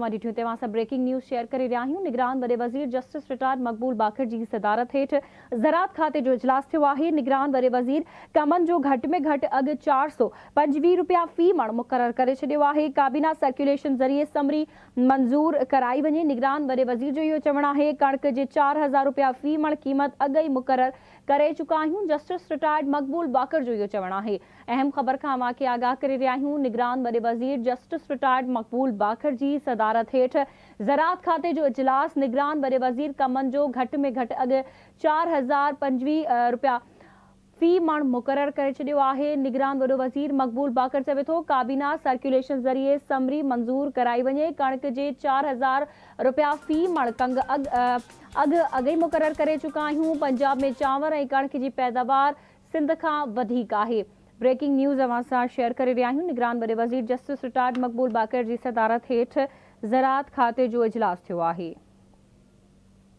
Breaking news share करे रहा हूं। निगरान वॾे वज़ीर जस्टिस रिटायर्ड मक़बूल बाकर जी सदारत हेठ ज़राअत खाते जो इजलास थियो आहे। निगरान वॾे वज़ीर कमनि जो घटि में घटि अघु 425 रुपया फ़ी मण मुक़रर करे छॾियो आहे। काबीना सर्कुलेशन ज़रिए समरी मंज़ूर कराई वञे। निगरान वॾे वज़ीर जो इहो चवणु आहे कणक जे 4000 रुपया फ़ी मण क़ीमत अॻु ई मुक़रर करे चुका आहियूं। जस्टिस रिटायर्ड मक़बूल बाकर जो इहो चवणु आहे। अहम ख़बर खां अवांखे आगाह करे रहिया आहियूं। निगरान वॾे वज़ीर जस्टिस रिटायर्ड मक़बूल बाकर जी सदारत हेठ ज़राअत खाते जो इजलास। निगरान वॾे वज़ीर कमनि जो घटि में घटि अघु 4025 रुपया फ़ी मण मुक़रर करे छॾियो आहे। निगरान वॾो वज़ीर मक़बूल बाकर चवे थो काबीना सर्कुलेशन ज़रिए समरी मंज़ूर कराई वञे। कणक जे 4000 रुपया फ़ी मण अघु ई मुक़रर करे चुका आहियूं। पंजाब में चांवर ऐं कणक जी पैदावार सिंध खां वधीक आहे। ब्रेकिंग न्यूज़ अवां सां शेयर करे रहिया आहियूं। निगरान वॾे वज़ीर जस्टिस रिटायर्ड मक़बूल बाकर जी सदारत हेठ ज़राअत खाते जो इजलास थियो आहे।